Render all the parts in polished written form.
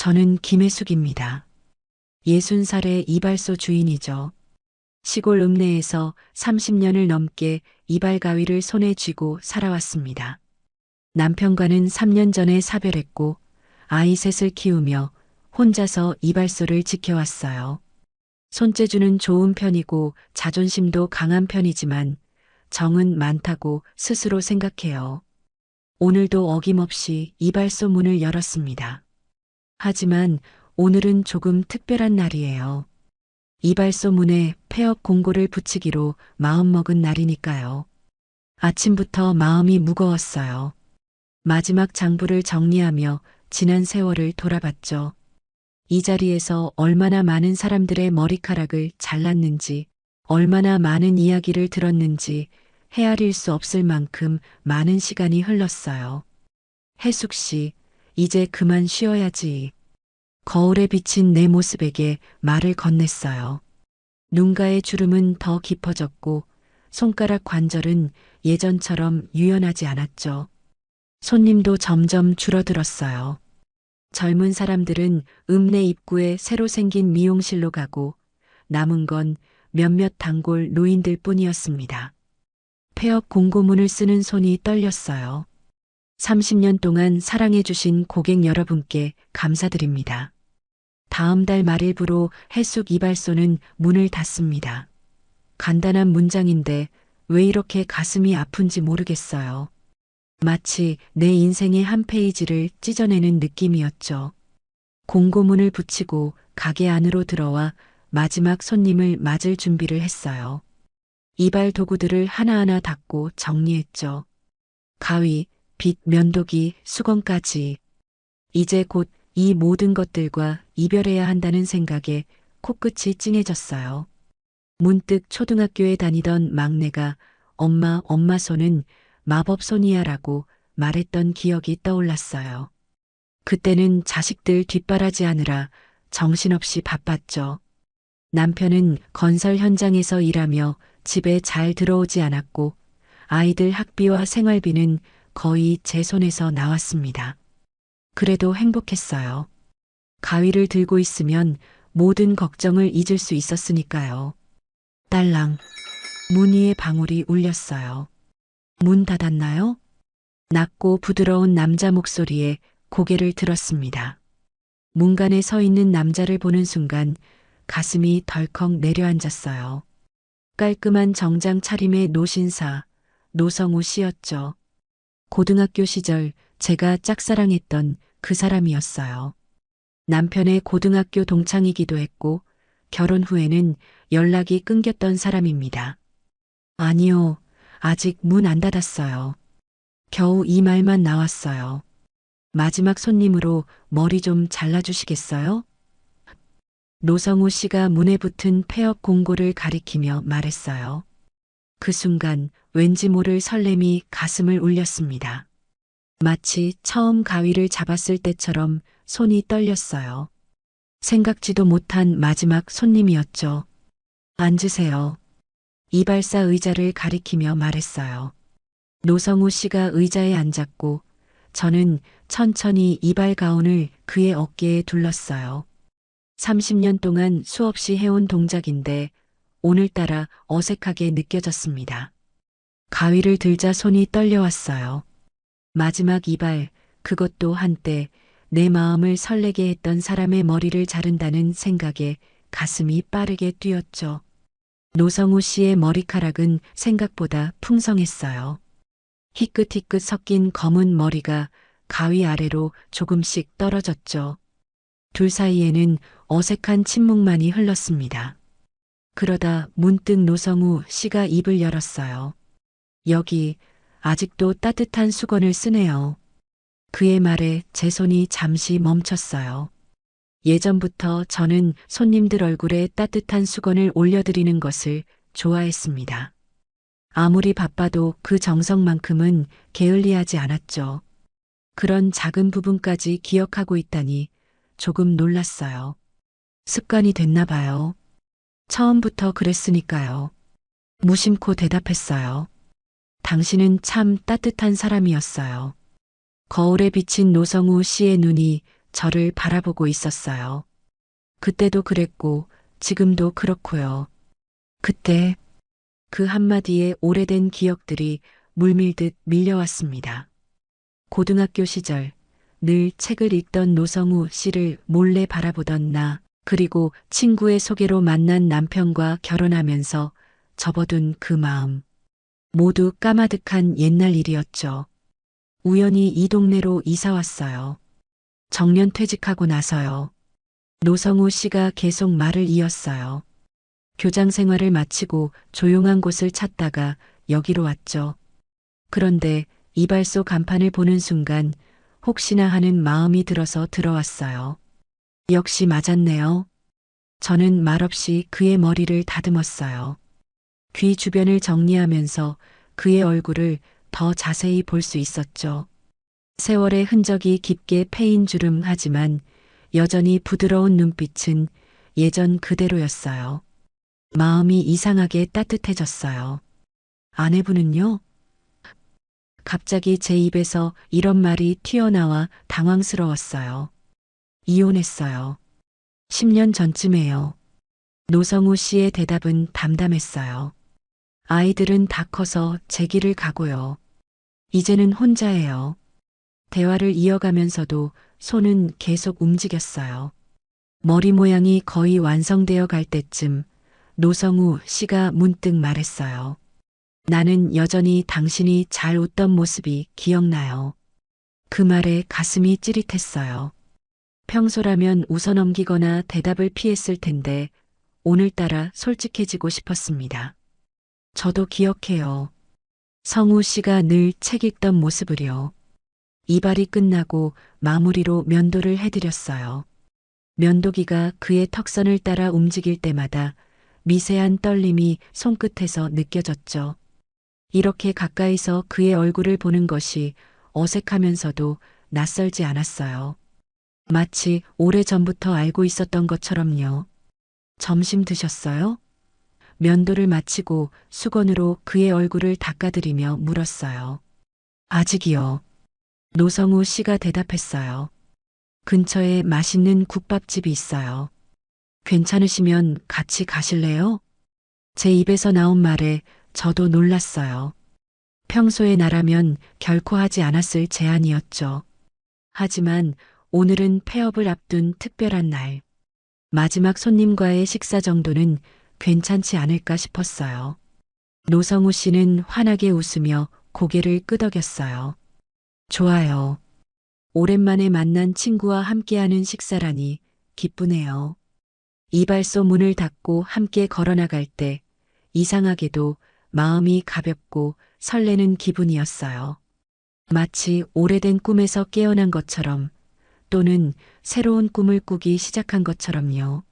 저는 김혜숙입니다. 60살의 이발소 주인이죠. 시골 읍내에서 30년을 넘게 이발 가위를 손에 쥐고 살아왔습니다. 남편과는 3년 전에 사별했고 아이 셋을 키우며 혼자서 이발소를 지켜왔어요. 손재주는 좋은 편이고 자존심도 강한 편이지만 정은 많다고 스스로 생각해요. 오늘도 어김없이 이발소 문을 열었습니다. 하지만 오늘은 조금 특별한 날이에요. 이발소 문에 폐업 공고를 붙이기로 마음먹은 날이니까요. 아침부터 마음이 무거웠어요. 마지막 장부를 정리하며 지난 세월을 돌아봤죠. 이 자리에서 얼마나 많은 사람들의 머리카락을 잘랐는지, 얼마나 많은 이야기를 들었는지 헤아릴 수 없을 만큼 많은 시간이 흘렀어요. 혜숙 씨, 이제 그만 쉬어야지. 거울에 비친 내 모습에게 말을 건넸어요. 눈가의 주름은 더 깊어졌고 손가락 관절은 예전처럼 유연하지 않았죠. 손님도 점점 줄어들었어요. 젊은 사람들은 읍내 입구에 새로 생긴 미용실로 가고 남은 건 몇몇 단골 노인들 뿐이었습니다. 폐업 공고문을 쓰는 손이 떨렸어요. 30년 동안 사랑해주신 고객 여러분께 감사드립니다. 다음 달 말일부로 혜숙 이발소는 문을 닫습니다. 간단한 문장인데 왜 이렇게 가슴이 아픈지 모르겠어요. 마치 내 인생의 한 페이지를 찢어내는 느낌이었죠. 공고문을 붙이고 가게 안으로 들어와 마지막 손님을 맞을 준비를 했어요. 이발 도구들을 하나하나 닦고 정리했죠. 가위, 빗, 면도기, 수건까지. 이제 곧 이 모든 것들과 이별해야 한다는 생각에 코끝이 찡해졌어요. 문득 초등학교에 다니던 막내가 엄마 손은 마법 손이야라고 말했던 기억이 떠올랐어요. 그때는 자식들 뒷바라지하느라 정신없이 바빴죠. 남편은 건설 현장에서 일하며 집에 잘 들어오지 않았고 아이들 학비와 생활비는 거의 제 손에서 나왔습니다. 그래도 행복했어요. 가위를 들고 있으면 모든 걱정을 잊을 수 있었으니까요. 딸랑, 문 위에 방울이 울렸어요. 문 닫았나요? 낮고 부드러운 남자 목소리에 고개를 들었습니다. 문간에 서 있는 남자를 보는 순간 가슴이 덜컥 내려앉았어요. 깔끔한 정장 차림의 노신사, 노성우 씨였죠. 고등학교 시절 제가 짝사랑했던 그 사람이었어요. 남편의 고등학교 동창이기도 했고 결혼 후에는 연락이 끊겼던 사람입니다. 아니요, 아직 문 안 닫았어요. 겨우 이 말만 나왔어요. 마지막 손님으로 머리 좀 잘라주시겠어요? 노성우 씨가 문에 붙은 폐업 공고를 가리키며 말했어요. 그 순간 왠지 모를 설렘이 가슴을 울렸습니다. 마치 처음 가위를 잡았을 때처럼 손이 떨렸어요. 생각지도 못한 마지막 손님이었죠. 앉으세요. 이발사 의자를 가리키며 말했어요. 노성우 씨가 의자에 앉았고 저는 천천히 이발 가운을 그의 어깨에 둘렀어요. 30년 동안 수없이 해온 동작인데 오늘따라 어색하게 느껴졌습니다. 가위를 들자 손이 떨려왔어요. 마지막 이발, 그것도 한때 내 마음을 설레게 했던 사람의 머리를 자른다는 생각에 가슴이 빠르게 뛰었죠. 노성우 씨의 머리카락은 생각보다 풍성했어요. 희끗희끗 섞인 검은 머리가 가위 아래로 조금씩 떨어졌죠. 둘 사이에는 어색한 침묵만이 흘렀습니다. 그러다 문득 노성우 씨가 입을 열었어요. 여기 아직도 따뜻한 수건을 쓰네요. 그의 말에 제 손이 잠시 멈췄어요. 예전부터 저는 손님들 얼굴에 따뜻한 수건을 올려드리는 것을 좋아했습니다. 아무리 바빠도 그 정성만큼은 게을리하지 않았죠. 그런 작은 부분까지 기억하고 있다니 조금 놀랐어요. 습관이 됐나 봐요. 처음부터 그랬으니까요. 무심코 대답했어요. 당신은 참 따뜻한 사람이었어요. 거울에 비친 노성우 씨의 눈이 저를 바라보고 있었어요. 그때도 그랬고 지금도 그렇고요. 그때 그 한마디에 오래된 기억들이 물밀듯 밀려왔습니다. 고등학교 시절 늘 책을 읽던 노성우 씨를 몰래 바라보던 나, 그리고 친구의 소개로 만난 남편과 결혼하면서 접어둔 그 마음. 모두 까마득한 옛날 일이었죠. 우연히 이 동네로 이사 왔어요. 정년 퇴직하고 나서요. 노성우 씨가 계속 말을 이었어요. 교장 생활을 마치고 조용한 곳을 찾다가 여기로 왔죠. 그런데 이발소 간판을 보는 순간 혹시나 하는 마음이 들어서 들어왔어요. 역시 맞았네요. 저는 말없이 그의 머리를 다듬었어요. 귀 주변을 정리하면서 그의 얼굴을 더 자세히 볼 수 있었죠. 세월의 흔적이 깊게 패인 주름 하지만 여전히 부드러운 눈빛은 예전 그대로였어요. 마음이 이상하게 따뜻해졌어요. 아내분은요? 갑자기 제 입에서 이런 말이 튀어나와 당황스러웠어요. 이혼했어요. 10년 전쯤에요. 노성우 씨의 대답은 담담했어요. 아이들은 다 커서 제 길을 가고요. 이제는 혼자예요. 대화를 이어가면서도 손은 계속 움직였어요. 머리 모양이 거의 완성되어 갈 때쯤 노성우 씨가 문득 말했어요. 나는 여전히 당신이 잘 웃던 모습이 기억나요. 그 말에 가슴이 찌릿했어요. 평소라면 웃어넘기거나 대답을 피했을 텐데 오늘따라 솔직해지고 싶었습니다. 저도 기억해요. 성우 씨가 늘 책 읽던 모습을요. 이발이 끝나고 마무리로 면도를 해드렸어요. 면도기가 그의 턱선을 따라 움직일 때마다 미세한 떨림이 손끝에서 느껴졌죠. 이렇게 가까이서 그의 얼굴을 보는 것이 어색하면서도 낯설지 않았어요. 마치 오래전부터 알고 있었던 것처럼요. 점심 드셨어요? 면도를 마치고 수건으로 그의 얼굴을 닦아드리며 물었어요. 아직이요. 노성우 씨가 대답했어요. 근처에 맛있는 국밥집이 있어요. 괜찮으시면 같이 가실래요? 제 입에서 나온 말에 저도 놀랐어요. 평소에 나라면 결코 하지 않았을 제안이었죠. 하지만 오늘은 폐업을 앞둔 특별한 날. 마지막 손님과의 식사 정도는 괜찮지 않을까 싶었어요. 노성우 씨는 환하게 웃으며 고개를 끄덕였어요. 좋아요. 오랜만에 만난 친구와 함께하는 식사라니 기쁘네요. 이발소 문을 닫고 함께 걸어나갈 때 이상하게도 마음이 가볍고 설레는 기분이었어요. 마치 오래된 꿈에서 깨어난 것처럼, 또는 새로운 꿈을 꾸기 시작한 것처럼요.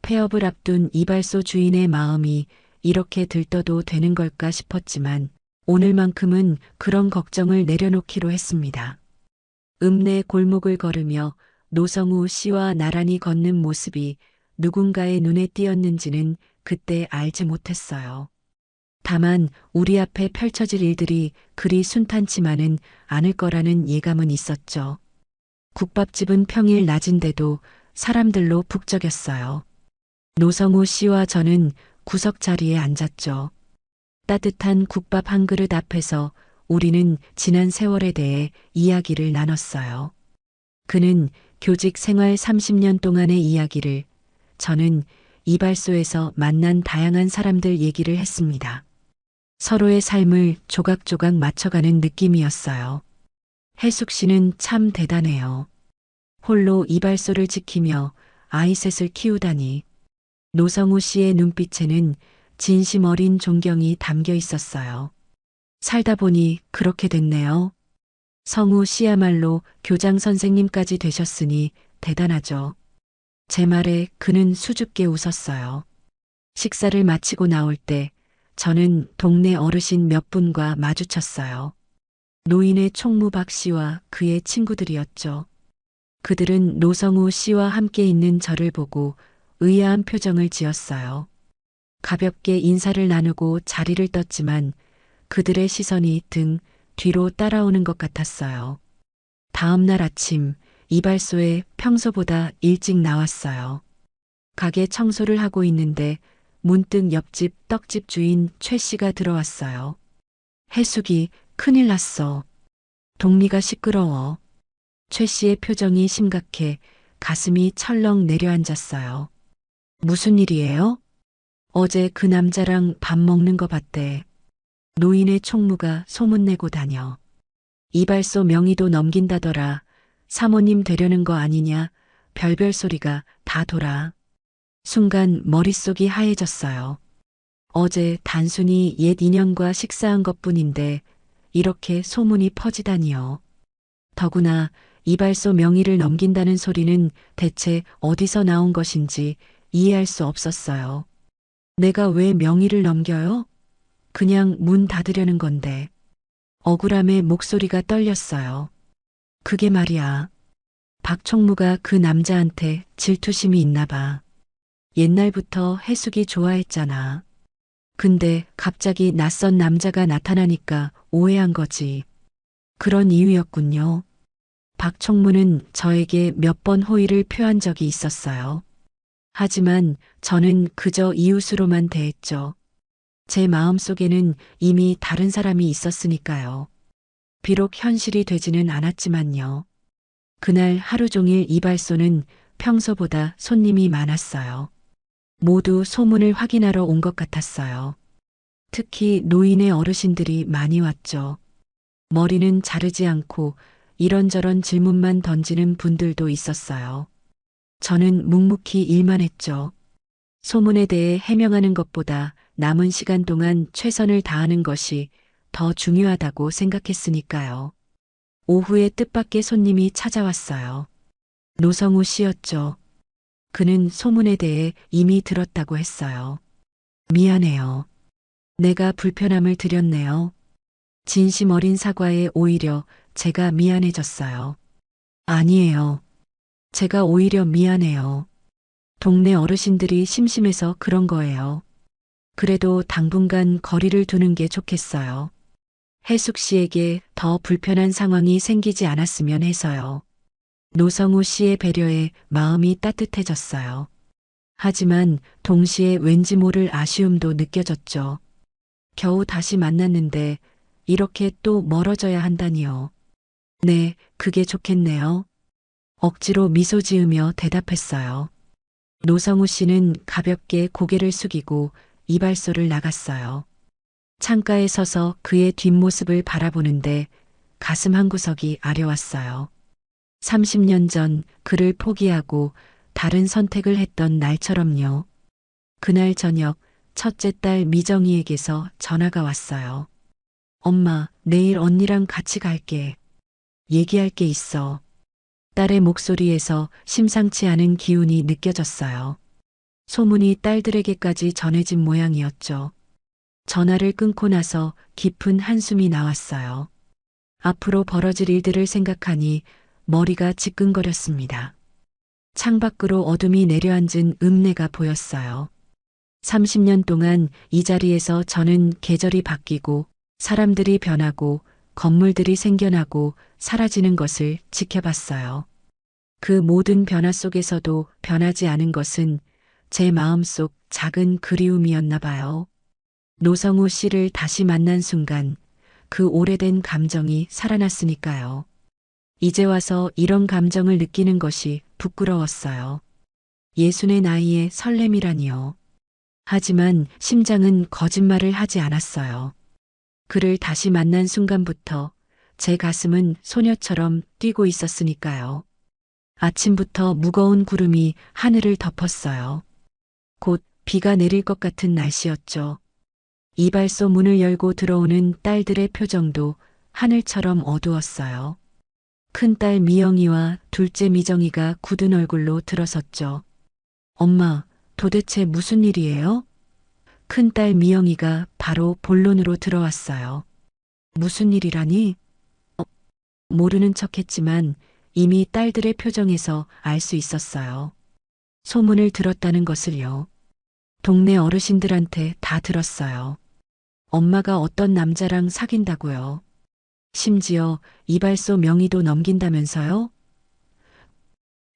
폐업을 앞둔 이발소 주인의 마음이 이렇게 들떠도 되는 걸까 싶었지만 오늘만큼은 그런 걱정을 내려놓기로 했습니다. 읍내 골목을 걸으며 노성우 씨와 나란히 걷는 모습이 누군가의 눈에 띄었는지는 그때 알지 못했어요. 다만 우리 앞에 펼쳐질 일들이 그리 순탄치만은 않을 거라는 예감은 있었죠. 국밥집은 평일 낮인데도 사람들로 북적였어요. 노성우 씨와 저는 구석 자리에 앉았죠. 따뜻한 국밥 한 그릇 앞에서 우리는 지난 세월에 대해 이야기를 나눴어요. 그는 교직 생활 30년 동안의 이야기를, 저는 이발소에서 만난 다양한 사람들 얘기를 했습니다. 서로의 삶을 조각조각 맞춰가는 느낌이었어요. 혜숙 씨는 참 대단해요. 홀로 이발소를 지키며 아이 셋을 키우다니. 노성우 씨의 눈빛에는 진심 어린 존경이 담겨 있었어요. 살다 보니 그렇게 됐네요. 성우 씨야말로 교장 선생님까지 되셨으니 대단하죠. 제 말에 그는 수줍게 웃었어요. 식사를 마치고 나올 때 저는 동네 어르신 몇 분과 마주쳤어요. 노인의 총무 박 씨와 그의 친구들이었죠. 그들은 노성우 씨와 함께 있는 저를 보고 의아한 표정을 지었어요. 가볍게 인사를 나누고 자리를 떴지만 그들의 시선이 등 뒤로 따라오는 것 같았어요. 다음 날 아침 이발소에 평소보다 일찍 나왔어요. 가게 청소를 하고 있는데 문득 옆집 떡집 주인 최 씨가 들어왔어요. 해숙이, 큰일 났어. 동미가 시끄러워. 최 씨의 표정이 심각해 가슴이 철렁 내려앉았어요. 무슨 일이에요? 어제 그 남자랑 밥 먹는 거 봤대. 노인의 총무가 소문내고 다녀. 이발소 명의도 넘긴다더라. 사모님 되려는 거 아니냐. 별별 소리가 다 돌아. 순간 머릿속이 하얘졌어요. 어제 단순히 옛 인연과 식사한 것뿐인데 이렇게 소문이 퍼지다니요. 더구나 이발소 명의를 넘긴다는 소리는 대체 어디서 나온 것인지 이해할 수 없었어요. 내가 왜 명의를 넘겨요? 그냥 문 닫으려는 건데. 억울함에 목소리가 떨렸어요. 그게 말이야. 박 총무가 그 남자한테 질투심이 있나 봐. 옛날부터 해숙이 좋아했잖아. 근데 갑자기 낯선 남자가 나타나니까 오해한 거지. 그런 이유였군요. 박 총무는 저에게 몇 번 호의를 표한 적이 있었어요. 하지만 저는 그저 이웃으로만 대했죠. 제 마음속에는 이미 다른 사람이 있었으니까요. 비록 현실이 되지는 않았지만요. 그날 하루 종일 이발소는 평소보다 손님이 많았어요. 모두 소문을 확인하러 온 것 같았어요. 특히 노인의 어르신들이 많이 왔죠. 머리는 자르지 않고 이런저런 질문만 던지는 분들도 있었어요. 저는 묵묵히 일만 했죠. 소문에 대해 해명하는 것보다 남은 시간 동안 최선을 다하는 것이 더 중요하다고 생각했으니까요. 오후에 뜻밖의 손님이 찾아왔어요. 노성우 씨였죠. 그는 소문에 대해 이미 들었다고 했어요. 미안해요. 내가 불편함을 드렸네요. 진심 어린 사과에 오히려 제가 미안해졌어요. 아니에요. 제가 오히려 미안해요. 동네 어르신들이 심심해서 그런 거예요. 그래도 당분간 거리를 두는 게 좋겠어요. 해숙 씨에게 더 불편한 상황이 생기지 않았으면 해서요. 노성우 씨의 배려에 마음이 따뜻해졌어요. 하지만 동시에 왠지 모를 아쉬움도 느껴졌죠. 겨우 다시 만났는데 이렇게 또 멀어져야 한다니요. 네, 그게 좋겠네요. 억지로 미소 지으며 대답했어요. 노성우 씨는 가볍게 고개를 숙이고 이발소를 나갔어요. 창가에 서서 그의 뒷모습을 바라보는데 가슴 한구석이 아려왔어요. 30년 전 그를 포기하고 다른 선택을 했던 날처럼요. 그날 저녁 첫째 딸 미정이에게서 전화가 왔어요. 엄마, 내일 언니랑 같이 갈게. 얘기할 게 있어. 딸의 목소리에서 심상치 않은 기운이 느껴졌어요. 소문이 딸들에게까지 전해진 모양이었죠. 전화를 끊고 나서 깊은 한숨이 나왔어요. 앞으로 벌어질 일들을 생각하니 머리가 지끈거렸습니다. 창밖으로 어둠이 내려앉은 읍내가 보였어요. 30년 동안 이 자리에서 저는 계절이 바뀌고 사람들이 변하고 건물들이 생겨나고 사라지는 것을 지켜봤어요. 그 모든 변화 속에서도 변하지 않은 것은 제 마음속 작은 그리움이었나 봐요. 노성우 씨를 다시 만난 순간 그 오래된 감정이 살아났으니까요. 이제 와서 이런 감정을 느끼는 것이 부끄러웠어요. 예순의 나이에 설렘이라니요. 하지만 심장은 거짓말을 하지 않았어요. 그를 다시 만난 순간부터 제 가슴은 소녀처럼 뛰고 있었으니까요. 아침부터 무거운 구름이 하늘을 덮었어요. 곧 비가 내릴 것 같은 날씨였죠. 이발소 문을 열고 들어오는 딸들의 표정도 하늘처럼 어두웠어요. 큰딸 미영이와 둘째 미정이가 굳은 얼굴로 들어섰죠. 엄마, 도대체 무슨 일이에요? 큰딸 미영이가 바로 본론으로 들어왔어요. 무슨 일이라니? 모르는 척했지만 이미 딸들의 표정에서 알 수 있었어요. 소문을 들었다는 것을요. 동네 어르신들한테 다 들었어요. 엄마가 어떤 남자랑 사귄다고요. 심지어 이발소 명의도 넘긴다면서요?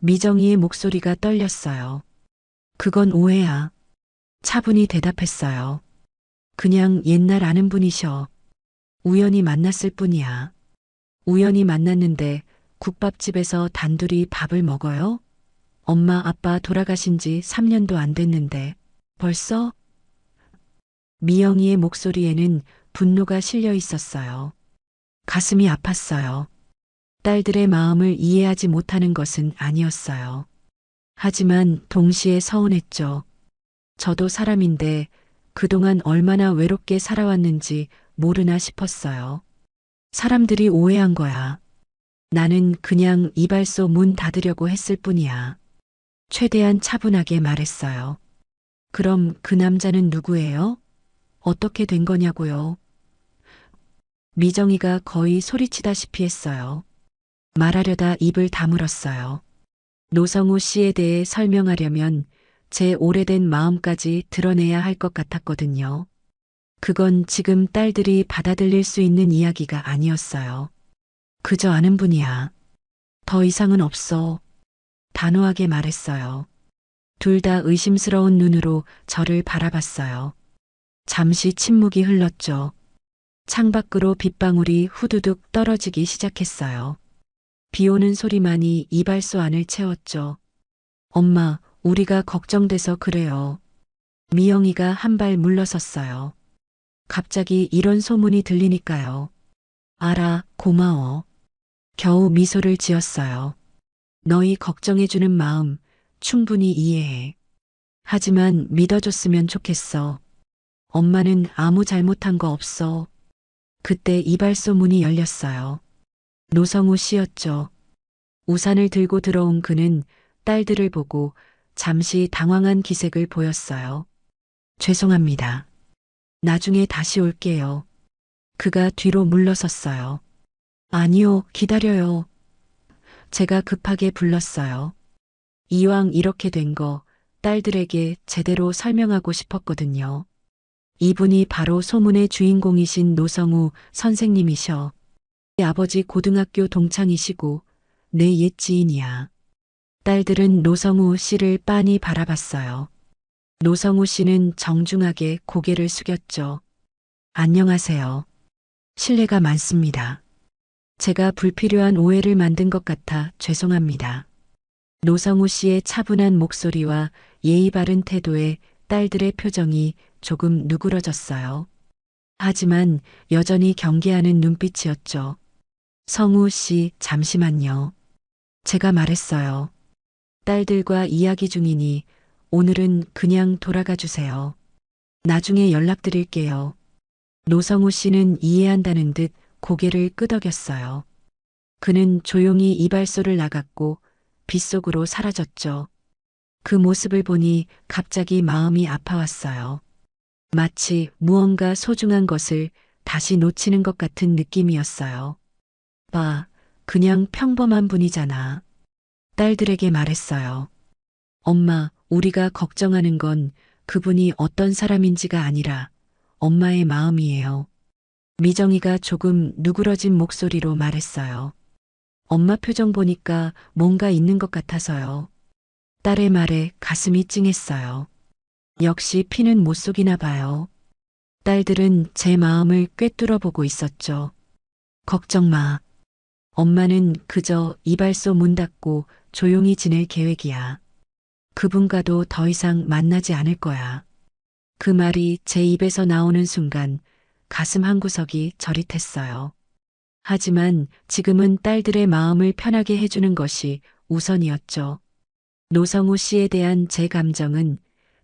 미정이의 목소리가 떨렸어요. 그건 오해야. 차분히 대답했어요. 그냥 옛날 아는 분이셔. 우연히 만났을 뿐이야. 우연히 만났는데 국밥집에서 단둘이 밥을 먹어요? 엄마 아빠 돌아가신 지 3년도 안 됐는데 벌써? 미영이의 목소리에는 분노가 실려 있었어요. 가슴이 아팠어요. 딸들의 마음을 이해하지 못하는 것은 아니었어요. 하지만 동시에 서운했죠. 저도 사람인데 그동안 얼마나 외롭게 살아왔는지 모르나 싶었어요. 사람들이 오해한 거야. 나는 그냥 이발소 문 닫으려고 했을 뿐이야. 최대한 차분하게 말했어요. 그럼 그 남자는 누구예요? 어떻게 된 거냐고요? 미정이가 거의 소리치다시피 했어요. 말하려다 입을 다물었어요. 노성우 씨에 대해 설명하려면 제 오래된 마음까지 드러내야 할 것 같았거든요. 그건 지금 딸들이 받아들일 수 있는 이야기가 아니었어요. 그저 아는 분이야. 더 이상은 없어. 단호하게 말했어요. 둘 다 의심스러운 눈으로 저를 바라봤어요. 잠시 침묵이 흘렀죠. 창밖으로 빗방울이 후두둑 떨어지기 시작했어요. 비 오는 소리만이 이발소 안을 채웠죠. 엄마, 우리가 걱정돼서 그래요. 미영이가 한 발 물러섰어요. 갑자기 이런 소문이 들리니까요. 알아, 고마워. 겨우 미소를 지었어요. 너희 걱정해주는 마음 충분히 이해해. 하지만 믿어줬으면 좋겠어. 엄마는 아무 잘못한 거 없어. 그때 이발소 문이 열렸어요. 노성우 씨였죠. 우산을 들고 들어온 그는 딸들을 보고 잠시 당황한 기색을 보였어요. 죄송합니다. 나중에 다시 올게요. 그가 뒤로 물러섰어요. 아니요, 기다려요. 제가 급하게 불렀어요. 이왕 이렇게 된 거 딸들에게 제대로 설명하고 싶었거든요. 이분이 바로 소문의 주인공이신 노성우 선생님이셔. 내 아버지 고등학교 동창이시고 내 옛 지인이야. 딸들은 노성우 씨를 빤히 바라봤어요. 노성우 씨는 정중하게 고개를 숙였죠. 안녕하세요. 실례가 많습니다. 제가 불필요한 오해를 만든 것 같아 죄송합니다. 노성우 씨의 차분한 목소리와 예의 바른 태도에 딸들의 표정이 조금 누그러졌어요. 하지만 여전히 경계하는 눈빛이었죠. 성우 씨, 잠시만요. 제가 말했어요. 딸들과 이야기 중이니 오늘은 그냥 돌아가 주세요. 나중에 연락드릴게요. 노성우 씨는 이해한다는 듯 고개를 끄덕였어요. 그는 조용히 이발소를 나갔고 빗속으로 사라졌죠. 그 모습을 보니 갑자기 마음이 아파왔어요. 마치 무언가 소중한 것을 다시 놓치는 것 같은 느낌이었어요. 봐, 그냥 평범한 분이잖아. 딸들에게 말했어요. 엄마, 우리가 걱정하는 건 그분이 어떤 사람인지가 아니라 엄마의 마음이에요. 미정이가 조금 누그러진 목소리로 말했어요. 엄마 표정 보니까 뭔가 있는 것 같아서요. 딸의 말에 가슴이 찡했어요. 역시 피는 못 속이나 봐요. 딸들은 제 마음을 꿰뚫어 보고 있었죠. 걱정 마. 엄마는 그저 이발소 문 닫고 조용히 지낼 계획이야. 그분과도 더 이상 만나지 않을 거야. 그 말이 제 입에서 나오는 순간 가슴 한구석이 저릿했어요. 하지만 지금은 딸들의 마음을 편하게 해주는 것이 우선이었죠. 노성우 씨에 대한 제 감정은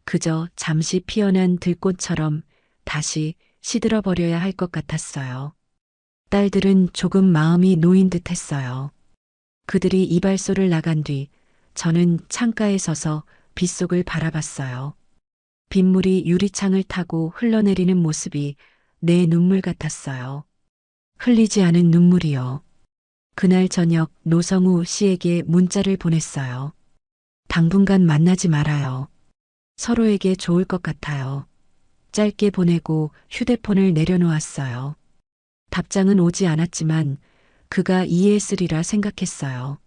그저 잠시 피어난 들꽃처럼 다시 시들어버려야 할 것 같았어요. 딸들은 조금 마음이 놓인 듯 했어요. 그들이 이발소를 나간 뒤 저는 창가에 서서 빗속을 바라봤어요. 빗물이 유리창을 타고 흘러내리는 모습이 내 눈물 같았어요. 흘리지 않은 눈물이요. 그날 저녁 노성우 씨에게 문자를 보냈어요. 당분간 만나지 말아요. 서로에게 좋을 것 같아요. 짧게 보내고 휴대폰을 내려놓았어요. 답장은 오지 않았지만 그가 이해했으리라 생각했어요.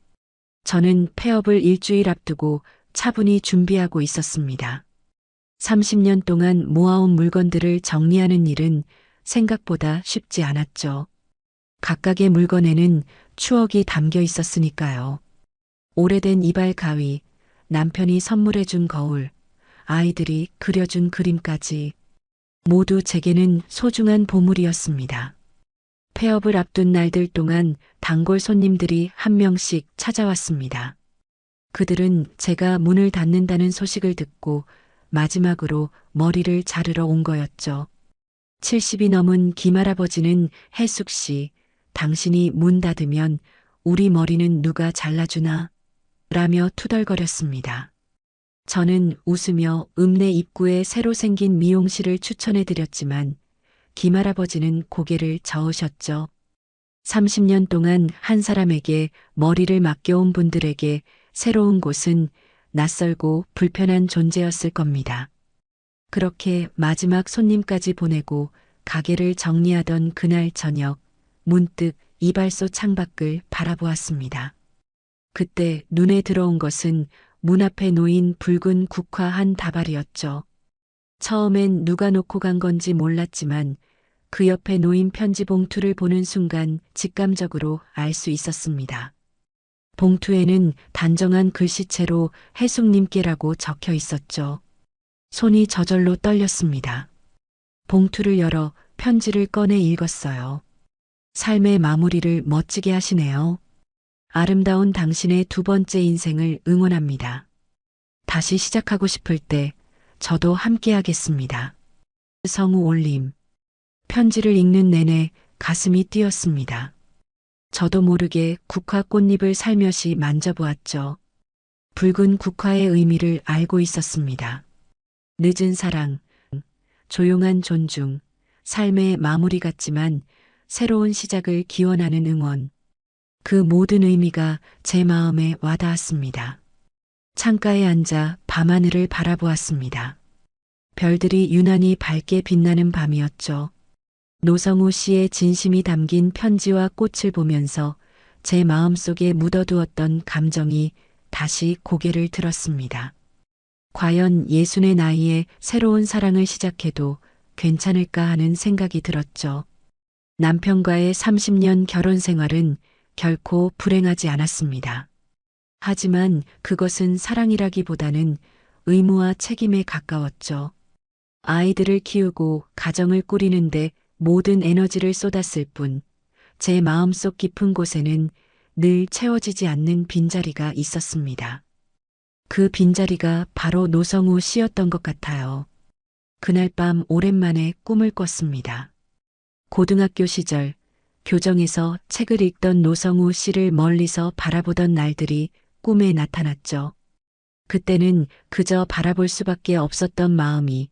저는 폐업을 일주일 앞두고 차분히 준비하고 있었습니다. 30년 동안 모아온 물건들을 정리하는 일은 생각보다 쉽지 않았죠. 각각의 물건에는 추억이 담겨 있었으니까요. 오래된 이발 가위, 남편이 선물해준 거울, 아이들이 그려준 그림까지 모두 제게는 소중한 보물이었습니다. 폐업을 앞둔 날들 동안 단골 손님들이 한 명씩 찾아왔습니다. 그들은 제가 문을 닫는다는 소식을 듣고 마지막으로 머리를 자르러 온 거였죠. 70이 넘은 김할아버지는 혜숙 씨, 당신이 문 닫으면 우리 머리는 누가 잘라주나? 라며 투덜거렸습니다. 저는 웃으며 읍내 입구에 새로 생긴 미용실을 추천해 드렸지만 김할아버지는 고개를 저으셨죠. 30년 동안 한 사람에게 머리를 맡겨온 분들에게 새로운 곳은 낯설고 불편한 존재였을 겁니다. 그렇게 마지막 손님까지 보내고 가게를 정리하던 그날 저녁, 문득 이발소 창밖을 바라보았습니다. 그때 눈에 들어온 것은 문 앞에 놓인 붉은 국화 한 다발이었죠. 처음엔 누가 놓고 간 건지 몰랐지만 그 옆에 놓인 편지 봉투를 보는 순간 직감적으로 알 수 있었습니다. 봉투에는 단정한 글씨체로 혜숙님께라고 적혀 있었죠. 손이 저절로 떨렸습니다. 봉투를 열어 편지를 꺼내 읽었어요. 삶의 마무리를 멋지게 하시네요. 아름다운 당신의 두 번째 인생을 응원합니다. 다시 시작하고 싶을 때 저도 함께하겠습니다. 성우 올림. 편지를 읽는 내내 가슴이 뛰었습니다. 저도 모르게 국화 꽃잎을 살며시 만져보았죠. 붉은 국화의 의미를 알고 있었습니다. 늦은 사랑, 조용한 존중, 삶의 마무리 같지만 새로운 시작을 기원하는 응원. 그 모든 의미가 제 마음에 와닿았습니다. 창가에 앉아 밤하늘을 바라보았습니다. 별들이 유난히 밝게 빛나는 밤이었죠. 노성우 씨의 진심이 담긴 편지와 꽃을 보면서 제 마음속에 묻어두었던 감정이 다시 고개를 들었습니다. 과연 예순의 나이에 새로운 사랑을 시작해도 괜찮을까 하는 생각이 들었죠. 남편과의 30년 결혼 생활은 결코 불행하지 않았습니다. 하지만 그것은 사랑이라기보다는 의무와 책임에 가까웠죠. 아이들을 키우고 가정을 꾸리는데 모든 에너지를 쏟았을 뿐, 제 마음속 깊은 곳에는 늘 채워지지 않는 빈자리가 있었습니다. 그 빈자리가 바로 노성우 씨였던 것 같아요. 그날 밤 오랜만에 꿈을 꿨습니다. 고등학교 시절 교정에서 책을 읽던 노성우 씨를 멀리서 바라보던 날들이 꿈에 나타났죠. 그때는 그저 바라볼 수밖에 없었던 마음이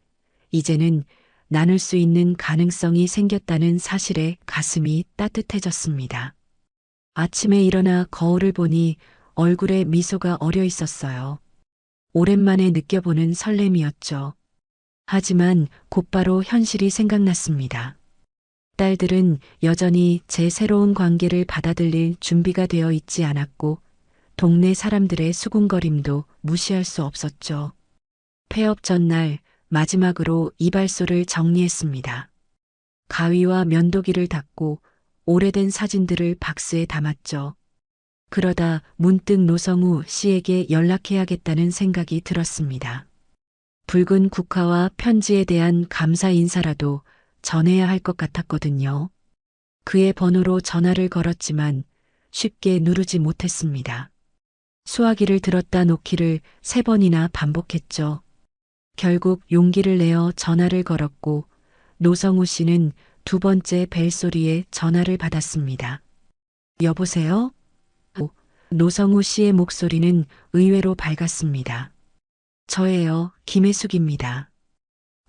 이제는 나눌 수 있는 가능성이 생겼다는 사실에 가슴이 따뜻해졌습니다. 아침에 일어나 거울을 보니 얼굴에 미소가 어려 있었어요. 오랜만에 느껴보는 설렘이었죠. 하지만 곧바로 현실이 생각났습니다. 딸들은 여전히 제 새로운 관계를 받아들일 준비가 되어 있지 않았고 동네 사람들의 수군거림도 무시할 수 없었죠. 폐업 전날 마지막으로 이발소를 정리했습니다. 가위와 면도기를 닦고 오래된 사진들을 박스에 담았죠. 그러다 문득 노성우 씨에게 연락해야겠다는 생각이 들었습니다. 붉은 국화와 편지에 대한 감사 인사라도 전해야 할 것 같았거든요. 그의 번호로 전화를 걸었지만 쉽게 누르지 못했습니다. 수화기를 들었다 놓기를 3번이나 반복했죠. 결국 용기를 내어 전화를 걸었고 노성우 씨는 2번째 벨소리에 전화를 받았습니다. 여보세요? 노성우 씨의 목소리는 의외로 밝았습니다. 저예요, 김혜숙입니다.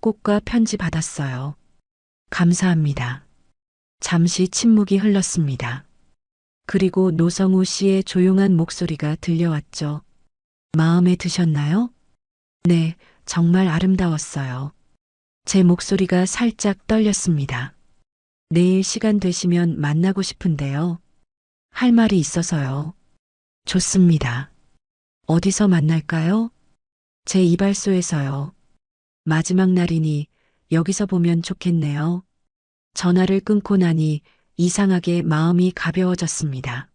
꽃과 편지 받았어요. 감사합니다. 잠시 침묵이 흘렀습니다. 그리고 노성우 씨의 조용한 목소리가 들려왔죠. 마음에 드셨나요? 네, 정말 아름다웠어요. 제 목소리가 살짝 떨렸습니다. 내일 시간 되시면 만나고 싶은데요. 할 말이 있어서요. 좋습니다. 어디서 만날까요? 제 이발소에서요. 마지막 날이니 여기서 보면 좋겠네요. 전화를 끊고 나니 이상하게 마음이 가벼워졌습니다.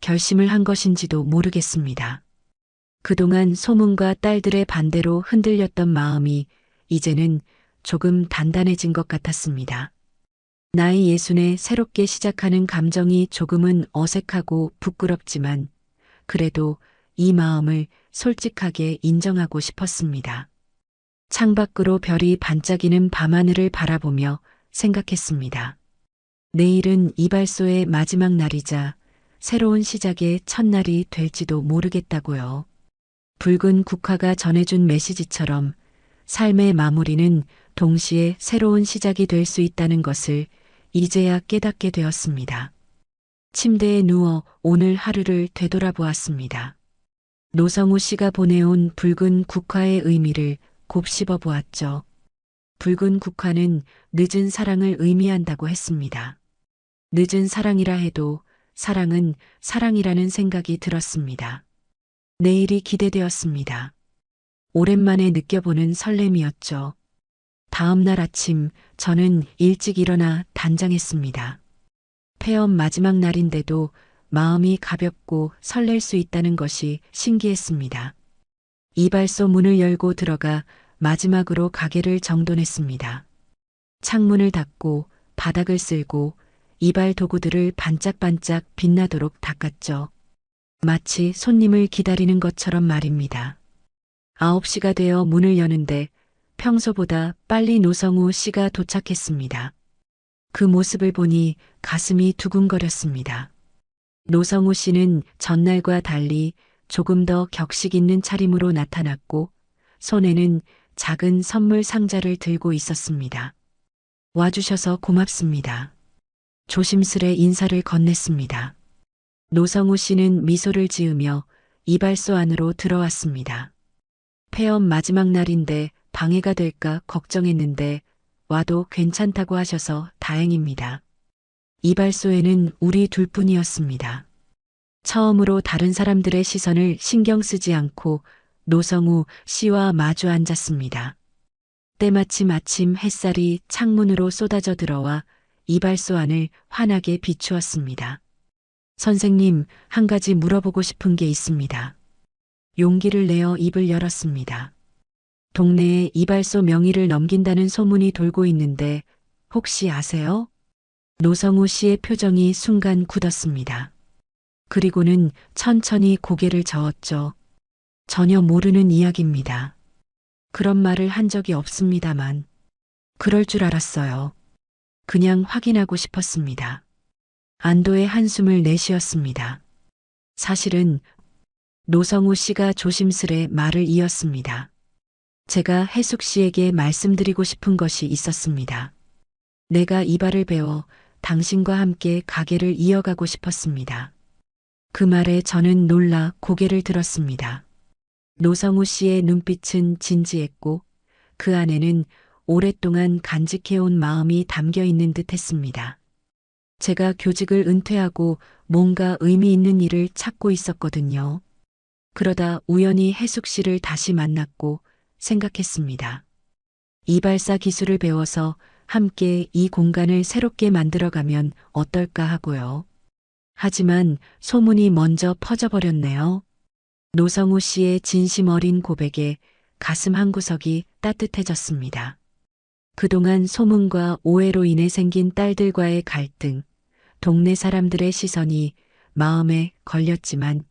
결심을 한 것인지도 모르겠습니다. 그동안 소문과 딸들의 반대로 흔들렸던 마음이 이제는 조금 단단해진 것 같았습니다. 나이 예순에 새롭게 시작하는 감정이 조금은 어색하고 부끄럽지만 그래도 이 마음을 솔직하게 인정하고 싶었습니다. 창밖으로 별이 반짝이는 밤하늘을 바라보며 생각했습니다. 내일은 이발소의 마지막 날이자 새로운 시작의 첫날이 될지도 모르겠다고요. 붉은 국화가 전해준 메시지처럼 삶의 마무리는 동시에 새로운 시작이 될 수 있다는 것을 이제야 깨닫게 되었습니다. 침대에 누워 오늘 하루를 되돌아보았습니다. 노성우 씨가 보내온 붉은 국화의 의미를 곱씹어 보았죠. 붉은 국화는 늦은 사랑을 의미한다고 했습니다. 늦은 사랑이라 해도 사랑은 사랑이라는 생각이 들었습니다. 내일이 기대되었습니다. 오랜만에 느껴보는 설렘이었죠. 다음 날 아침 저는 일찍 일어나 단장했습니다. 폐업 마지막 날인데도 마음이 가볍고 설렐 수 있다는 것이 신기했습니다. 이발소 문을 열고 들어가 마지막으로 가게를 정돈했습니다. 창문을 닫고 바닥을 쓸고 이발 도구들을 반짝반짝 빛나도록 닦았죠. 마치 손님을 기다리는 것처럼 말입니다. 9시가 되어 문을 여는데 평소보다 빨리 노성우 씨가 도착했습니다. 그 모습을 보니 가슴이 두근거렸습니다. 노성우 씨는 전날과 달리 조금 더 격식 있는 차림으로 나타났고 손에는 작은 선물 상자를 들고 있었습니다. 와주셔서 고맙습니다. 조심스레 인사를 건넸습니다. 노성우 씨는 미소를 지으며 이발소 안으로 들어왔습니다. 폐업 마지막 날인데 방해가 될까 걱정했는데 와도 괜찮다고 하셔서 다행입니다. 이발소에는 우리 둘뿐이었습니다. 처음으로 다른 사람들의 시선을 신경 쓰지 않고 노성우 씨와 마주 앉았습니다. 때마침 아침 햇살이 창문으로 쏟아져 들어와 이발소 안을 환하게 비추었습니다. 선생님, 한 가지 물어보고 싶은 게 있습니다. 용기를 내어 입을 열었습니다. 동네에 이발소 명의를 넘긴다는 소문이 돌고 있는데 혹시 아세요? 노성우 씨의 표정이 순간 굳었습니다. 그리고는 천천히 고개를 저었죠. 전혀 모르는 이야기입니다. 그런 말을 한 적이 없습니다만 그럴 줄 알았어요. 그냥 확인하고 싶었습니다. 안도의 한숨을 내쉬었습니다. 사실은 노성우 씨가 조심스레 말을 이었습니다. 제가 혜숙 씨에게 말씀드리고 싶은 것이 있었습니다. 내가 이발을 배워 당신과 함께 가게를 이어가고 싶었습니다. 그 말에 저는 놀라 고개를 들었습니다. 노성우 씨의 눈빛은 진지했고 그 안에는 오랫동안 간직해온 마음이 담겨 있는 듯 했습니다. 제가 교직을 은퇴하고 뭔가 의미 있는 일을 찾고 있었거든요. 그러다 우연히 혜숙 씨를 다시 만났고 생각했습니다. 이발사 기술을 배워서 함께 이 공간을 새롭게 만들어가면 어떨까 하고요. 하지만 소문이 먼저 퍼져버렸네요. 노성우 씨의 진심 어린 고백에 가슴 한구석이 따뜻해졌습니다. 그동안 소문과 오해로 인해 생긴 딸들과의 갈등, 동네 사람들의 시선이 마음에 걸렸지만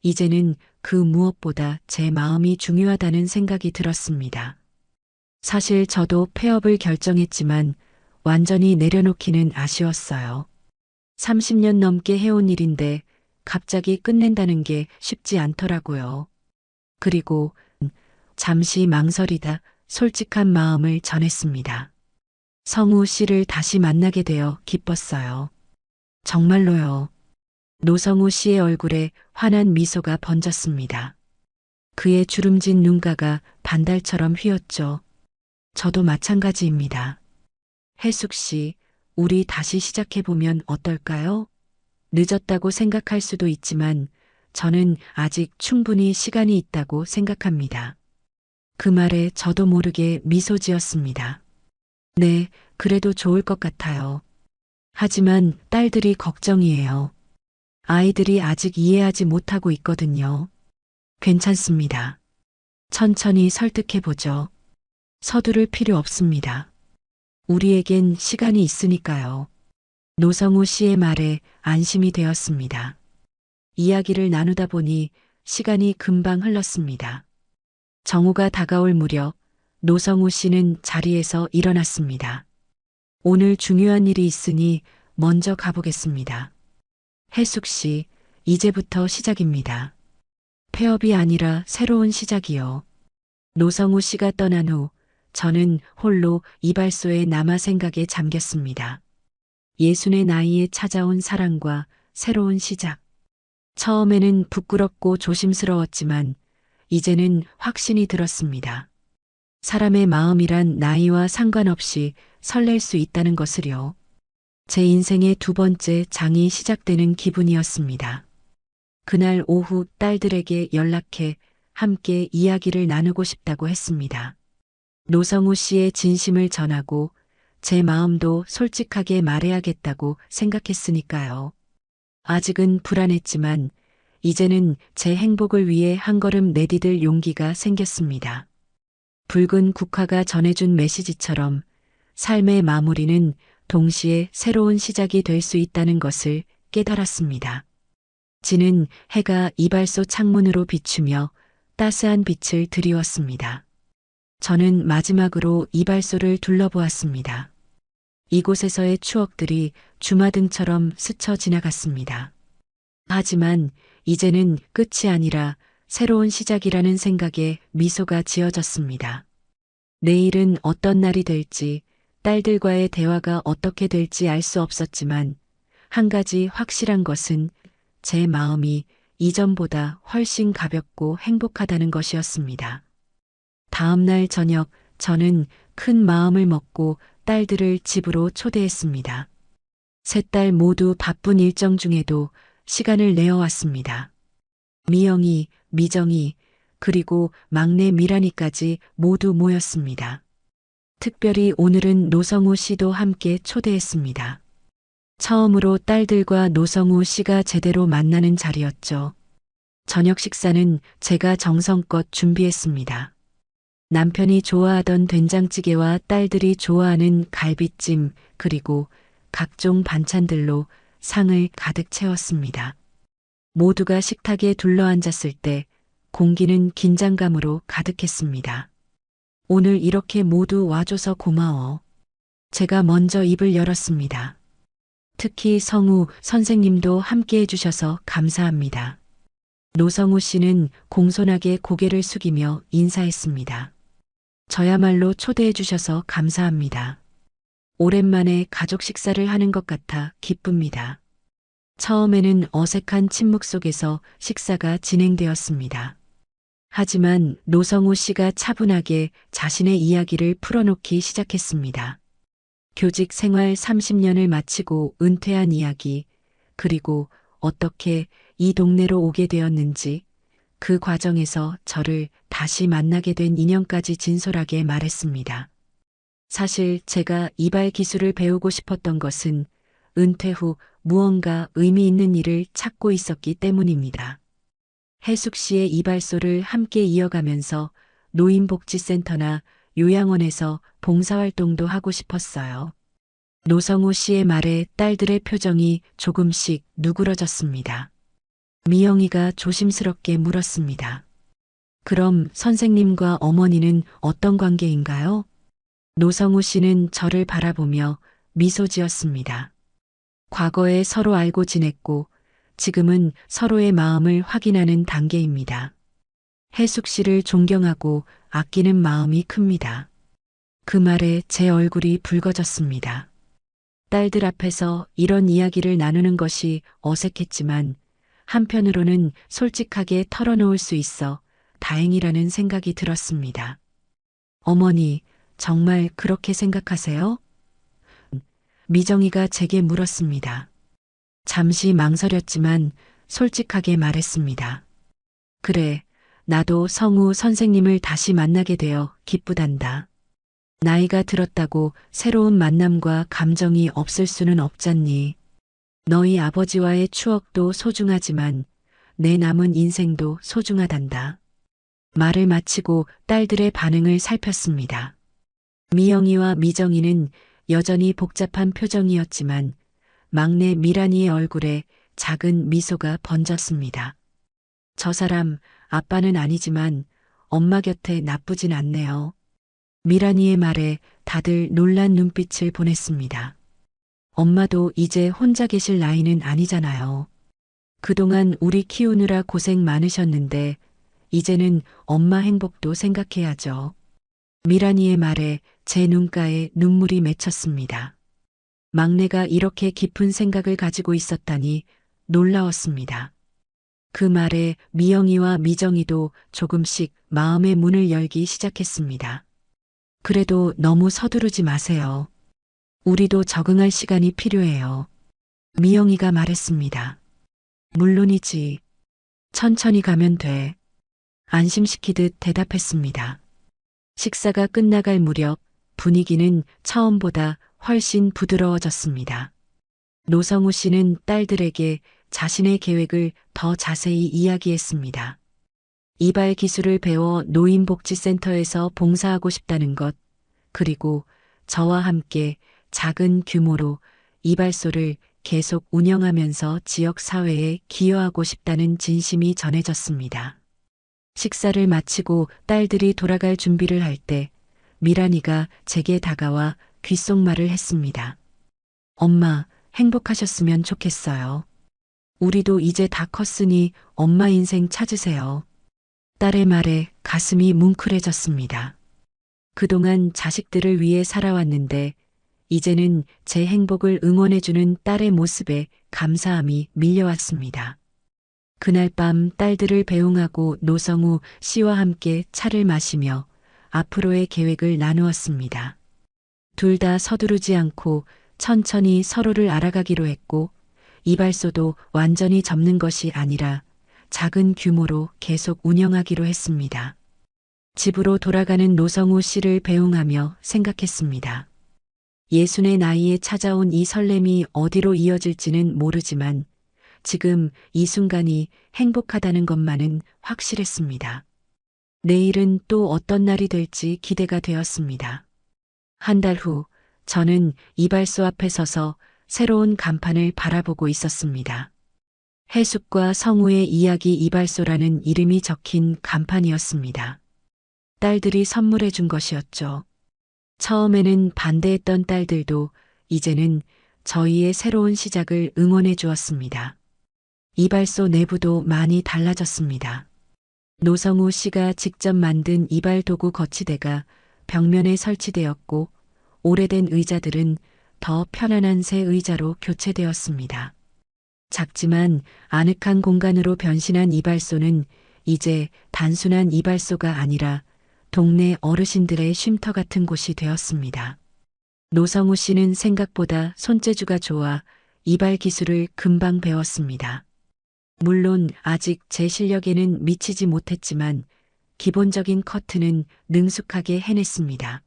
이제는 그 무엇보다 제 마음이 중요하다는 생각이 들었습니다. 사실 저도 폐업을 결정했지만 완전히 내려놓기는 아쉬웠어요. 30년 넘게 해온 일인데 갑자기 끝낸다는 게 쉽지 않더라고요. 그리고 잠시 망설이다 솔직한 마음을 전했습니다. 성우 씨를 다시 만나게 되어 기뻤어요. 정말로요. 노성우 씨의 얼굴에 환한 미소가 번졌습니다. 그의 주름진 눈가가 반달처럼 휘었죠. 저도 마찬가지입니다. 혜숙 씨, 우리 다시 시작해보면 어떨까요? 늦었다고 생각할 수도 있지만 저는 아직 충분히 시간이 있다고 생각합니다. 그 말에 저도 모르게 미소 지었습니다. 네, 그래도 좋을 것 같아요. 하지만 딸들이 걱정이에요. 아이들이 아직 이해하지 못하고 있거든요. 괜찮습니다. 천천히 설득해보죠. 서두를 필요 없습니다. 우리에겐 시간이 있으니까요. 노성우 씨의 말에 안심이 되었습니다. 이야기를 나누다 보니 시간이 금방 흘렀습니다. 정오가 다가올 무렵 노성우 씨는 자리에서 일어났습니다. 오늘 중요한 일이 있으니 먼저 가보겠습니다. 혜숙 씨, 이제부터 시작입니다. 폐업이 아니라 새로운 시작이요. 노성우 씨가 떠난 후 저는 홀로 이발소에 남아 생각에 잠겼습니다. 예순의 나이에 찾아온 사랑과 새로운 시작. 처음에는 부끄럽고 조심스러웠지만 이제는 확신이 들었습니다. 사람의 마음이란 나이와 상관없이 설렐 수 있다는 것을요. 제 인생의 두 번째 장이 시작되는 기분이었습니다. 그날 오후 딸들에게 연락해 함께 이야기를 나누고 싶다고 했습니다. 노성우 씨의 진심을 전하고 제 마음도 솔직하게 말해야겠다고 생각했으니까요. 아직은 불안했지만 이제는 제 행복을 위해 한 걸음 내디딜 용기가 생겼습니다. 붉은 국화가 전해준 메시지처럼 삶의 마무리는 동시에 새로운 시작이 될 수 있다는 것을 깨달았습니다. 지는 해가 이발소 창문으로 비추며 따스한 빛을 드리웠습니다. 저는 마지막으로 이발소를 둘러보았습니다. 이곳에서의 추억들이 주마등처럼 스쳐 지나갔습니다. 하지만 이제는 끝이 아니라 새로운 시작이라는 생각에 미소가 지어졌습니다. 내일은 어떤 날이 될지, 딸들과의 대화가 어떻게 될지 알 수 없었지만 한 가지 확실한 것은 제 마음이 이전보다 훨씬 가볍고 행복하다는 것이었습니다. 다음 날 저녁 저는 큰 마음을 먹고 딸들을 집으로 초대했습니다. 세 딸 모두 바쁜 일정 중에도 시간을 내어왔습니다. 미영이, 미정이, 그리고 막내 미란이까지 모두 모였습니다. 특별히 오늘은 노성우 씨도 함께 초대했습니다. 처음으로 딸들과 노성우 씨가 제대로 만나는 자리였죠. 저녁 식사는 제가 정성껏 준비했습니다. 남편이 좋아하던 된장찌개와 딸들이 좋아하는 갈비찜, 그리고 각종 반찬들로 상을 가득 채웠습니다. 모두가 식탁에 둘러앉았을 때 공기는 긴장감으로 가득했습니다. 오늘 이렇게 모두 와줘서 고마워. 제가 먼저 입을 열었습니다. 특히 성우 선생님도 함께 해주셔서 감사합니다. 노성우 씨는 공손하게 고개를 숙이며 인사했습니다. 저야말로 초대해 주셔서 감사합니다. 오랜만에 가족 식사를 하는 것 같아 기쁩니다. 처음에는 어색한 침묵 속에서 식사가 진행되었습니다. 하지만 노성우 씨가 차분하게 자신의 이야기를 풀어놓기 시작했습니다. 교직 생활 30년을 마치고 은퇴한 이야기, 그리고 어떻게 이 동네로 오게 되었는지, 그 과정에서 저를 다시 만나게 된 인연까지 진솔하게 말했습니다. 사실 제가 이발 기술을 배우고 싶었던 것은 은퇴 후 무언가 의미 있는 일을 찾고 있었기 때문입니다. 혜숙 씨의 이발소를 함께 이어가면서 노인복지센터나 요양원에서 봉사활동도 하고 싶었어요. 노성우 씨의 말에 딸들의 표정이 조금씩 누그러졌습니다. 미영이가 조심스럽게 물었습니다. 그럼 선생님과 어머니는 어떤 관계인가요? 노성우 씨는 저를 바라보며 미소 지었습니다. 과거에 서로 알고 지냈고 지금은 서로의 마음을 확인하는 단계입니다. 혜숙 씨를 존경하고 아끼는 마음이 큽니다. 그 말에 제 얼굴이 붉어졌습니다. 딸들 앞에서 이런 이야기를 나누는 것이 어색했지만 한편으로는 솔직하게 털어놓을 수 있어 다행이라는 생각이 들었습니다. 어머니, 정말 그렇게 생각하세요? 미정이가 제게 물었습니다. 잠시 망설였지만 솔직하게 말했습니다. 그래, 나도 성우 선생님을 다시 만나게 되어 기쁘단다. 나이가 들었다고 새로운 만남과 감정이 없을 수는 없잖니. 너희 아버지와의 추억도 소중하지만 내 남은 인생도 소중하단다. 말을 마치고 딸들의 반응을 살폈습니다. 미영이와 미정이는 여전히 복잡한 표정이었지만 막내 미란이의 얼굴에 작은 미소가 번졌습니다. 저 사람 아빠는 아니지만 엄마 곁에 나쁘진 않네요. 미란이의 말에 다들 놀란 눈빛을 보냈습니다. 엄마도 이제 혼자 계실 나이는 아니잖아요. 그동안 우리 키우느라 고생 많으셨는데 이제는 엄마 행복도 생각해야죠. 미란이의 말에 제 눈가에 눈물이 맺혔습니다. 막내가 이렇게 깊은 생각을 가지고 있었다니 놀라웠습니다. 그 말에 미영이와 미정이도 조금씩 마음의 문을 열기 시작했습니다. 그래도 너무 서두르지 마세요. 우리도 적응할 시간이 필요해요. 미영이가 말했습니다. 물론이지. 천천히 가면 돼. 안심시키듯 대답했습니다. 식사가 끝나갈 무렵 분위기는 처음보다 훨씬 부드러워졌습니다. 노성우 씨는 딸들에게 자신의 계획을 더 자세히 이야기했습니다. 이발 기술을 배워 노인복지센터에서 봉사하고 싶다는 것, 그리고 저와 함께 작은 규모로 이발소를 계속 운영하면서 지역 사회에 기여하고 싶다는 진심이 전해졌습니다. 식사를 마치고 딸들이 돌아갈 준비를 할 때 미란이가 제게 다가와 귓속말을 했습니다. 엄마, 행복하셨으면 좋겠어요. 우리도 이제 다 컸으니 엄마 인생 찾으세요. 딸의 말에 가슴이 뭉클해졌습니다. 그동안 자식들을 위해 살아왔는데 이제는 제 행복을 응원해주는 딸의 모습에 감사함이 밀려왔습니다. 그날 밤 딸들을 배웅하고 노성우 씨와 함께 차를 마시며 앞으로의 계획을 나누었습니다. 둘 다 서두르지 않고 천천히 서로를 알아가기로 했고 이발소도 완전히 접는 것이 아니라 작은 규모로 계속 운영하기로 했습니다. 집으로 돌아가는 노성우 씨를 배웅하며 생각했습니다. 예순의 나이에 찾아온 이 설렘이 어디로 이어질지는 모르지만 지금 이 순간이 행복하다는 것만은 확실했습니다. 내일은 또 어떤 날이 될지 기대가 되었습니다. 한 달 후 저는 이발소 앞에 서서 새로운 간판을 바라보고 있었습니다. 해숙과 성우의 이야기 이발소라는 이름이 적힌 간판이었습니다. 딸들이 선물해 준 것이었죠. 처음에는 반대했던 딸들도 이제는 저희의 새로운 시작을 응원해 주었습니다. 이발소 내부도 많이 달라졌습니다. 노성우 씨가 직접 만든 이발 도구 거치대가 벽면에 설치되었고 오래된 의자들은 더 편안한 새 의자로 교체되었습니다. 작지만 아늑한 공간으로 변신한 이발소는 이제 단순한 이발소가 아니라 동네 어르신들의 쉼터 같은 곳이 되었습니다. 노성우 씨는 생각보다 손재주가 좋아 이발 기술을 금방 배웠습니다. 물론 아직 제 실력에는 미치지 못했지만 기본적인 커트는 능숙하게 해냈습니다.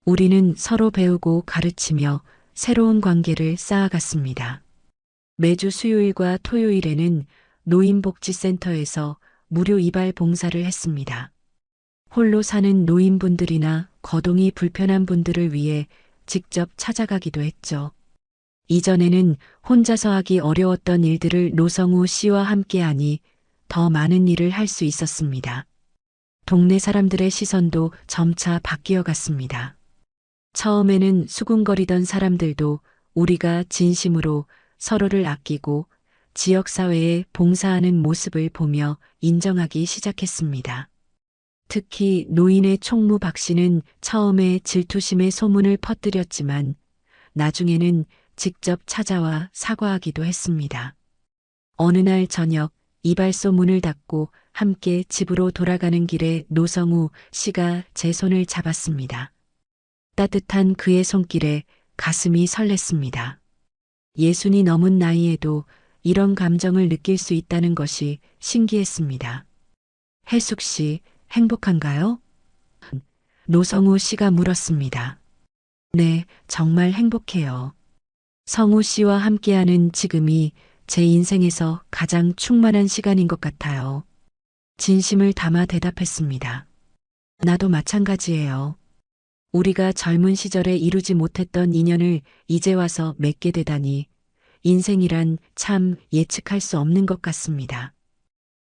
우리는 서로 배우고 가르치며 새로운 관계를 쌓아갔습니다. 매주 수요일과 토요일에는 노인복지센터에서 무료 이발 봉사를 했습니다. 홀로 사는 노인분들이나 거동이 불편한 분들을 위해 직접 찾아가기도 했죠. 이전에는 혼자서 하기 어려웠던 일들을 노성우 씨와 함께하니 더 많은 일을 할 수 있었습니다. 동네 사람들의 시선도 점차 바뀌어 갔습니다. 처음에는 수군거리던 사람들도 우리가 진심으로 서로를 아끼고 지역사회에 봉사하는 모습을 보며 인정하기 시작했습니다. 특히 노인의 총무 박 씨는 처음에 질투심의 소문을 퍼뜨렸지만 나중에는 직접 찾아와 사과하기도 했습니다. 어느 날 저녁 이발소 문을 닫고 함께 집으로 돌아가는 길에 노성우 씨가 제 손을 잡았습니다. 따뜻한 그의 손길에 가슴이 설렜습니다. 예순이 넘은 나이에도 이런 감정을 느낄 수 있다는 것이 신기했습니다. 혜숙 씨, 행복한가요? 노성우 씨가 물었습니다. 네, 정말 행복해요. 성우 씨와 함께하는 지금이 제 인생에서 가장 충만한 시간인 것 같아요. 진심을 담아 대답했습니다. 나도 마찬가지예요. 우리가 젊은 시절에 이루지 못했던 인연을 이제 와서 맺게 되다니 인생이란 참 예측할 수 없는 것 같습니다.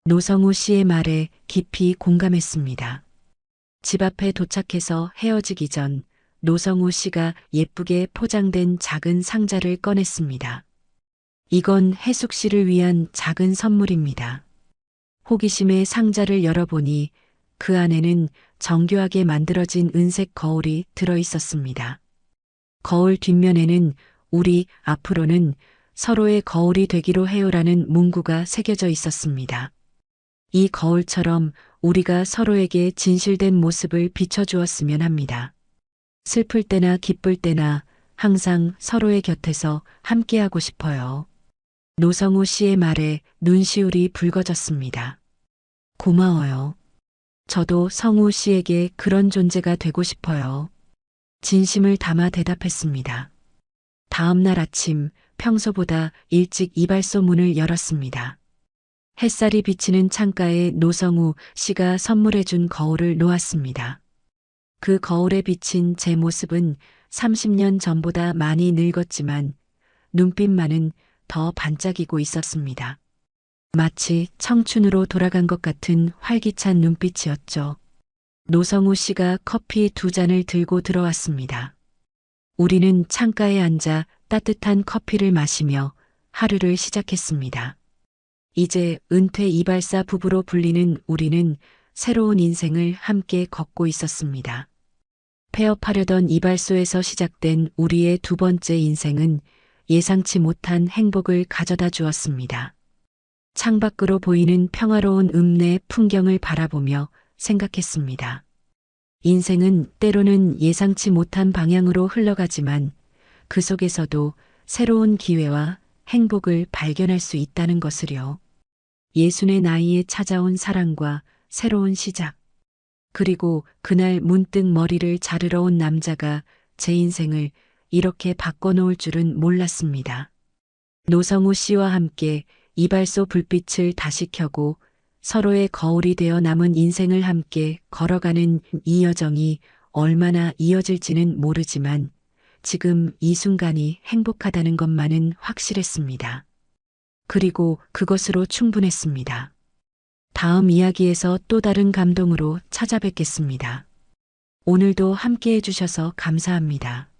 노성우 씨의 말에 깊이 공감했습니다. 집 앞에 도착해서 헤어지기 전 노성우 씨가 예쁘게 포장된 작은 상자를 꺼냈습니다. 이건 혜숙 씨를 위한 작은 선물입니다. 호기심에 상자를 열어보니 그 안에는 정교하게 만들어진 은색 거울이 들어 있었습니다. 거울 뒷면에는 우리 앞으로는 서로의 거울이 되기로 해요라는 문구가 새겨져 있었습니다. 이 거울처럼 우리가 서로에게 진실된 모습을 비춰주었으면 합니다. 슬플 때나 기쁠 때나 항상 서로의 곁에서 함께하고 싶어요. 노성우 씨의 말에 눈시울이 붉어졌습니다. 고마워요. 저도 성우 씨에게 그런 존재가 되고 싶어요. 진심을 담아 대답했습니다. 다음 날 아침 평소보다 일찍 이발소 문을 열었습니다. 햇살이 비치는 창가에 노성우 씨가 선물해준 거울을 놓았습니다. 그 거울에 비친 제 모습은 30년 전보다 많이 늙었지만 눈빛만은 더 반짝이고 있었습니다. 마치 청춘으로 돌아간 것 같은 활기찬 눈빛이었죠. 노성우 씨가 커피 2잔을 들고 들어왔습니다. 우리는 창가에 앉아 따뜻한 커피를 마시며 하루를 시작했습니다. 이제 은퇴 이발사 부부로 불리는 우리는 새로운 인생을 함께 걷고 있었습니다. 폐업하려던 이발소에서 시작된 우리의 두 번째 인생은 예상치 못한 행복을 가져다 주었습니다. 창밖으로 보이는 평화로운 읍내 풍경을 바라보며 생각했습니다. 인생은 때로는 예상치 못한 방향으로 흘러가지만 그 속에서도 새로운 기회와 행복을 발견할 수 있다는 것을요. 60의 나이에 찾아온 사랑과 새로운 시작. 그리고 그날 문득 머리를 자르러 온 남자가 제 인생을 이렇게 바꿔놓을 줄은 몰랐습니다. 노성우 씨와 함께 이발소 불빛을 다시 켜고 서로의 거울이 되어 남은 인생을 함께 걸어가는 이 여정이 얼마나 이어질지는 모르지만 지금 이 순간이 행복하다는 것만은 확실했습니다. 그리고 그것으로 충분했습니다. 다음 이야기에서 또 다른 감동으로 찾아뵙겠습니다. 오늘도 함께 해주셔서 감사합니다.